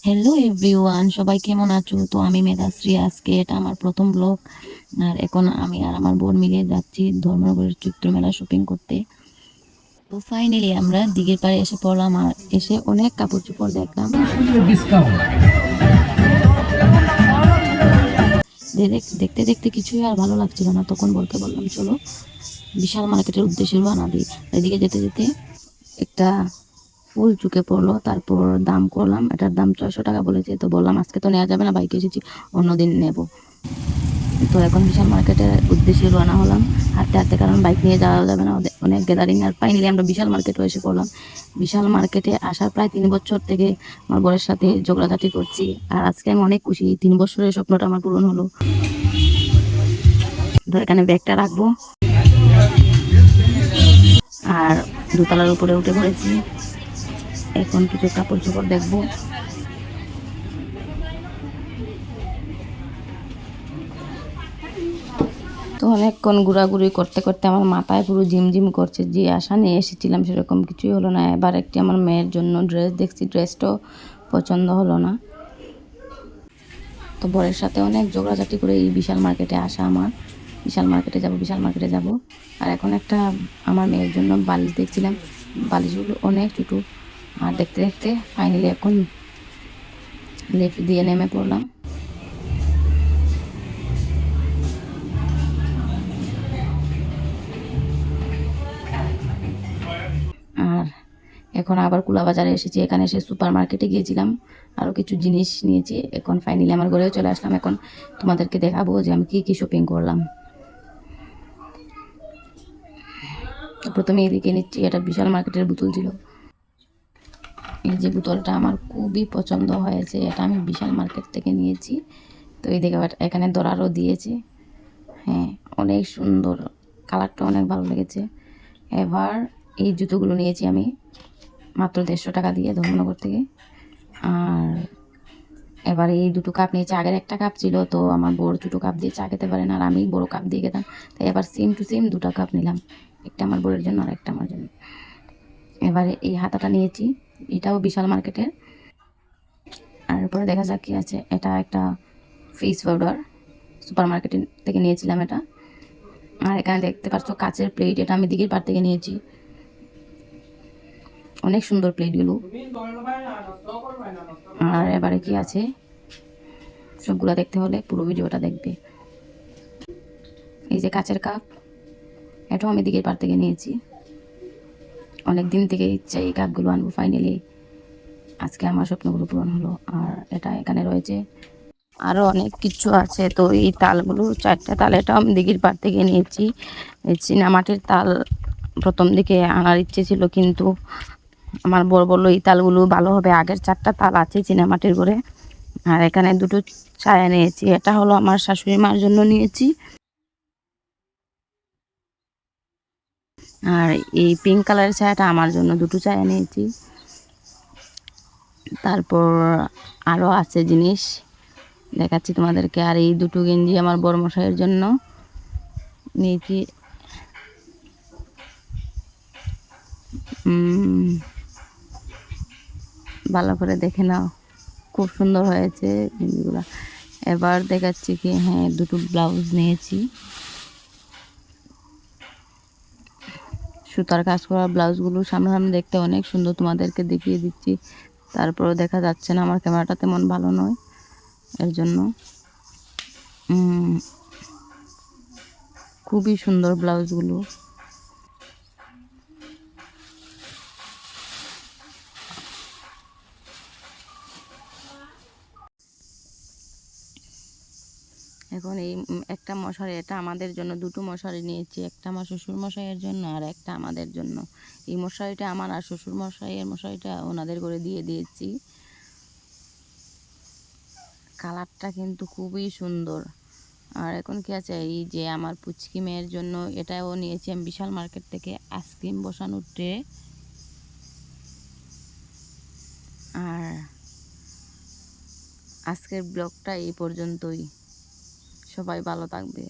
Hello everyone, সবাই কেমন আছো? তো আমি মেধাশ্রী। আজকে এটা আমার প্রথম ব্লগ। আর এখন আমি আর আমার বোন মিলে যাচ্ছি ধর্মনগরের চৈত্র মেলা শপিং করতে। তো ফাইনালি আমরা দিঘির পাড়ে এসে পড়লাম, আর এসে অনেক কাপড় চোপড় দেখলাম। দেখতে দেখতে কিছুই আর ভালো লাগছিল না, তখন বলতে বললাম চলো বিশাল মার্কেটের উদ্দেশ্যে রওনা দিই। এদিকে যেতে যেতে একটা ফুল চুকে পড়লো, তারপর দাম করলাম, এটার দাম 600 টাকা বলেছে। তো বললাম আজকে তো নেওয়া যাবে না, বাইকে এসেছি, অন্যদিন নেব। তো এখন বিশাল মার্কেটের উদ্দেশ্যে রওনা হলাম হাঁটতে হাঁটতে, কারণ বাইক নিয়ে যাওয়া যাবে না, অনেক গ্যাদারিং। আর ফাইনালি আমরা বিশাল মার্কেটে এসে পড়লাম। বিশাল মার্কেটে আসার প্রায় 3 বছর থেকে আমার বরের সাথে ঝগড়াঝাটি করছি, আর আজকে আমি অনেক খুশি, 3 বছরের স্বপ্নটা আমার পূরণ হলো। তো এখানে ব্যাগটা রাখবো, আর দোতলার উপরে উঠে পড়েছি। এখন কিছু কাপড় চোপড় দেখবো। তো অনেকক্ষণ ঘোরাঘুরি করতে করতে আমার মাথায় পুরো ঝিমঝিম করছে। যে আশা নিয়ে এসেছিলাম সেরকম কিছুই হলো না। এবার একটি আমার মেয়ের জন্য ড্রেস দেখছি, ড্রেসটাও পছন্দ হলো না। তো বরের সাথে অনেক ঝগড়াঝাটি করে এই বিশাল মার্কেটে আসা আমার। বিশাল মার্কেটে যাব, বিশাল মার্কেটে যাব। আর এখন একটা আমার মেয়ের জন্য বালিশ দেখছিলাম, বালিশগুলো অনেক ছোটো। আর দেখতে দেখতে ফাইনালি এখন লিফট দিয়ে নেমে পড়লাম। আর এখন আবার কুলা বাজারে এসেছি। এখানে এসে সুপার মার্কেটে গিয়েছিলাম, আরও কিছু জিনিস নিয়েছি। এখন ফাইনালি আমার ঘরেও চলে আসলাম। এখন তোমাদেরকে দেখাবো যে আমি কী শপিং করলাম। প্রথমে এদিকে নিচ্ছি, এটা বিশাল মার্কেটের বোতল ছিল। এই যে বোতলটা আমার খুবই পছন্দ হয়েছে, এটা আমি বিশাল মার্কেট থেকে নিয়েছি। তো এই দিকে এখানে দরারও দিয়েছে। হ্যাঁ, অনেক সুন্দর, কালারটা অনেক ভালো লেগেছে। এবার এই জুতোগুলো নিয়েছি আমি মাত্র 150 টাকা দিয়ে ধর্মনগর থেকে। আর এবার এই দুটো কাপ নিয়েছি। আগের একটা কাপ ছিল, তো আমার বড় ছোটো কাপ দিয়ে চা খেতে পারে না, আর আমি বড় কাপ দিয়ে খেতাম। তাই এবার সেম টু সেম দুটো কাপ নিলাম, একটা আমার বড়ের জন্য আর একটা আমার জন্য। এবারে এই হাতাটা নিয়েছি, এটাও বিশাল মার্কেটের। আর এরপরে দেখা যাক কী আছে। এটা একটা ফেস পাউডার, সুপার মার্কেট থেকে নিয়েছিলাম এটা। আর এখানে দেখতে পাচ্ছ কাচের প্লেট, এটা আমি দিঘির পাড় থেকে নিয়েছি। অনেক সুন্দর প্লেটগুলো। আর এবারে কি আছে সবগুলো দেখতে হলে পুরো ভিডিওটা দেখবে। এই যে কাচের কাপ, এটাও আমি দিঘির পাড় থেকে নিয়েছি। অনেক দিন থেকে ইচ্ছা এই কাপগুলো আনবো, ফাইনালি আজকে আমার স্বপ্নগুলো পূরণ হলো। আর এটা এখানে রয়েছে, আরও অনেক কিছু আছে। তো এই তালগুলো 4টা তাল, এটাও আমি দিঘির পাড় থেকে নিয়েছি। এই চীনামাটির তাল প্রথম দিকে আনার ইচ্ছে ছিল, কিন্তু আমার বড় বললো এই তালগুলো ভালো হবে। আগের 4টা তাল আছে চীনামাটির করে। আর এখানে দুটো ছায়া নিয়েছি, এটা হলো আমার শাশুড়ি মার জন্য নিয়েছি। আর এই পিঙ্ক কালারের ছায়াটা আমার জন্য, দুটো ছায়া নিয়েছি। তারপর আরও আছে জিনিস, দেখাচ্ছি তোমাদেরকে। আর এই দুটো গেঞ্জি আমার বড়মশাইয়ের জন্য নিয়েছি। ভালো করে দেখে নাও, খুব সুন্দর হয়েছে গেঞ্জিগুলো। এবার দেখাচ্ছি কি, হ্যাঁ দুটো ব্লাউজ নিয়েছি, সুতার কাজ করা ব্লাউজগুলো সামনাসামনি দেখতে অনেক সুন্দর, তোমাদেরকে দেখিয়ে দিচ্ছি। তারপরেও দেখা যাচ্ছে না, আমার ক্যামেরাটা তেমন ভালো নয়, এর জন্য। খুবই সুন্দর ব্লাউজগুলো। এখন এই একটা মশারি, এটা আমাদের জন্য, দুটো মশারি নিয়েছি, একটা আমার শ্বশুর মশাইয়ের জন্য আর একটা আমাদের জন্য। এই মশারিটা আমার, আর শ্বশুর মশাইয়ের মশারিটা ওনাদের করে দিয়ে দিয়েছি। কালারটা কিন্তু খুবই সুন্দর। আর এখন কি আছে, এই যে আমার পুচকি মেয়ের জন্য এটাও নিয়েছি আমি বিশাল মার্কেট থেকে, আইসক্রিম বসানোর ট্রে। আর আজকের ব্লগটা এই পর্যন্তই, সবাই ভালো থাকবে।